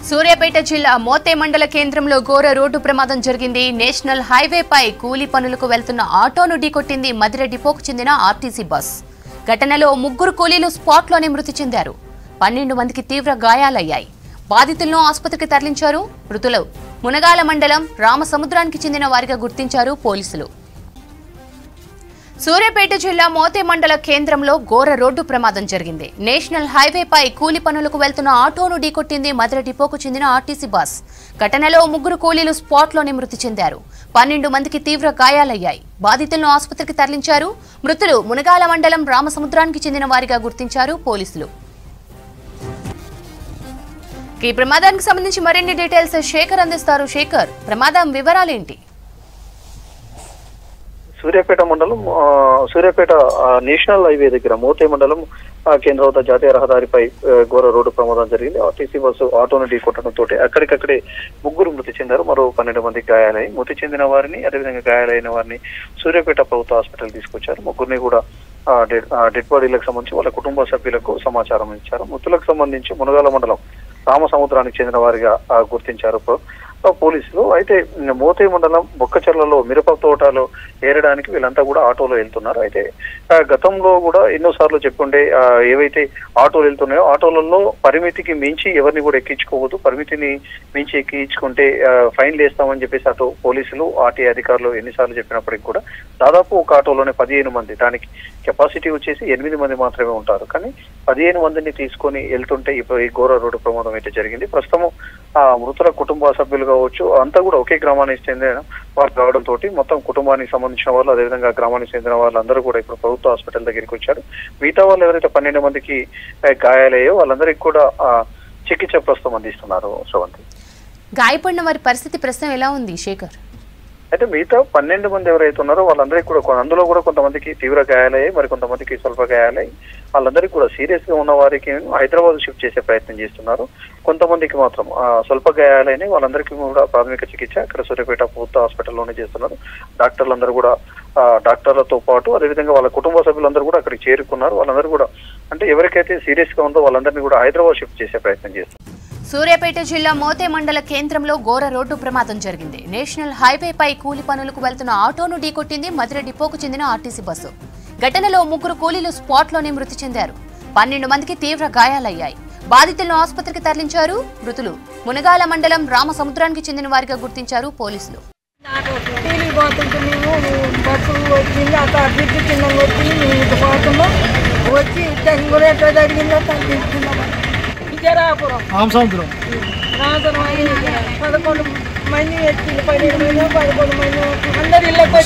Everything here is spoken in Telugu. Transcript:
సూర్యాపేట జిల్లా మోతే మండల కేంద్రంలో ఘోర రోడ్డు ప్రమాదం జరిగింది. నేషనల్ హైవేపై కూలీ పనులకు వెళ్తున్న ఆటోను ఢీకొట్టింది మధిర డిపోకు చెందిన ఆర్టీసీ బస్. ఘటనలో 3 కూలీలు స్పాట్లోనే మృతి చెందారు. 12 మందికి తీవ్ర గాయాలయ్యాయి. బాధితులను ఆసుపత్రికి తరలించారు. మృతులు మునగాల మండలం రామసముద్రానికి చెందిన వారిగా గుర్తించారు పోలీసులు. సూర్యాపేట జిల్లా మోతే మండల కేంద్రంలో ఘోర రోడ్డు ప్రమాదం జరిగింది. నేషనల్ హైవేపై కూలీ పనులకు వెళ్తున్న ఆటోను ఢీకొట్టింది మధిర డిపోకు చెందిన ఆర్టీసీ బస్. ఘటనలో 3 కూలీలు స్పాట్లోనే మృతి చెందారు. 12 మందికి తీవ్ర గాయాలయ్యాయి. బాధితులను ఆసుపత్రికి తరలించారు. మృతులు మునగాల మండలం రామసముద్రానికి చెందిన వారిగా గుర్తించారు పోలీసులు. ఈ ప్రమాదానికి సంబంధించి మరిన్ని డీటెయిల్స్ శేఖర్ అందిస్తారు. శేఖర్, ప్రమాదం వివరాలేంటి? సూర్యాపేట మండలం సూర్యాపేట నేషనల్ హైవే దగ్గర మోతే మండలం కేంద్ర వద్ద జాతీయ రహదారిపై ఘోర రోడ్డు ప్రమాదం జరిగింది. ఆర్టీసీ బస్సు ఆటోను ఢీకొట్టడంతో అక్కడికక్కడే 3 మృతి చెందారు. మరో 12 మందికి గాయాలై మృతి చెందిన వారిని, అదేవిధంగా గాయాలైన వారిని సూర్యాపేట ప్రభుత్వ హాస్పిటల్ తీసుకొచ్చారు. 3 కూడా డెడ్ బాడీలకు సంబంధించి వాళ్ళ కుటుంబ సభ్యులకు సమాచారం ఇచ్చారు. మృతులకు సంబంధించి మునగాల మండలం రామసముద్రానికి చెందిన వారిగా గుర్తించారు పోలీసులు. అయితే మోతే మండలం బొక్కచెర్లలో మిరప తోటలో ఏరడానికి వీళ్ళంతా కూడా ఆటోలో వెళ్తున్నారు. అయితే గతంలో కూడా ఎన్నోసార్లు చెప్పుండే ఏవైతే ఆటోలు వెళ్తున్నాయో ఆటోలలో పరిమితికి మించి ఎవరిని కూడా ఎక్కించుకోవద్దు, పరిమితిని మించి ఎక్కించుకుంటే ఫైన్లు వేస్తామని చెప్పేసి అటు పోలీసులు ఆర్టీ అధికారులు ఎన్నిసార్లు చెప్పినప్పటికీ కూడా దాదాపు ఒక ఆటోలోనే 15 మంది, దానికి కెపాసిటీ వచ్చేసి 8 మంది మాత్రమే ఉంటారు. కానీ 15 మందిని తీసుకొని వెళ్తుంటే ఇప్పుడు ఈ ఘోర రోడ్డు ప్రమాదం అయితే జరిగింది. ప్రస్తుతం మృతుల కుటుంబ సభ్యులు కావచ్చు అంతా కూడా ఒకే గ్రామానికి చెందిన వారు కావడంతో మొత్తం కుటుంబానికి సంబంధించిన వాళ్ళు, అదేవిధంగా గ్రామానికి చెందిన వాళ్ళందరూ కూడా ఇప్పుడు ప్రభుత్వ హాస్పిటల్ దగ్గరికి వచ్చారు. మిగతా వాళ్ళు ఎవరైతే 12 మందికి గాయాలయ్యో వాళ్ళందరికీ కూడా చికిత్స ప్రస్తుతం అందిస్తున్నారు. శ్రవంతి, గాయపడిన వారి పరిస్థితి ప్రస్తుతం ఎలా ఉంది శేఖర్? అయితే మిగతా 12 మంది ఎవరైతే ఉన్నారో వాళ్ళందరికీ కూడా అందులో కూడా కొంతమందికి తీవ్ర గాయాలయ్యాయి, మరి కొంతమందికి స్వల్ప గాయాలయ్యి. వాళ్ళందరికీ కూడా సీరియస్ గా ఉన్న వారికి హైదరాబాద్ షిఫ్ట్ చేసే ప్రయత్నం చేస్తున్నారు. కొంతమందికి మాత్రం స్వల్ప గాయాలైన వాళ్ళందరికీ కూడా ప్రాథమిక చికిత్స ఇక్కడ సూర్యాపేట ప్రభుత్వ హాస్పిటల్లోనే చేస్తున్నారు. డాక్టర్లందరూ కూడా డాక్టర్లతో పాటు అదేవిధంగా వాళ్ళ కుటుంబ సభ్యులందరూ కూడా అక్కడికి చేరుకున్నారు. వాళ్ళందరూ కూడా అంటే ఎవరికైతే సీరియస్ గా ఉందో వాళ్ళందరినీ కూడా హైదరాబాద్ షిఫ్ట్ చేసే ప్రయత్నం చేస్తున్నారు. సూర్యాపేట జిల్లా మోతే మండల కేంద్రంలో ఘోర రోడ్డు ప్రమాదం జరిగింది. నేషనల్ హైవేపై కూలీ పనులకు వెళ్తున్న ఆటోను ఢీకొట్టింది మధిర డిపోకు చెందిన ఆర్టీసీ బస్సు. ఘటనలో 3 కూలీలు స్పాట్లోనే మృతి చెందారు. 12 మందికి తీవ్ర గాయాలయ్యాయి. బాధితులను ఆసుపత్రికి తరలించారు. మృతులు మునగాల మండలం రామసముద్రానికి చెందిన వారిగా గుర్తించారు పోలీసులు. రామసముద్రం 11 మంది 12 మంది 11 మంది అందరు ఇళ్ళకి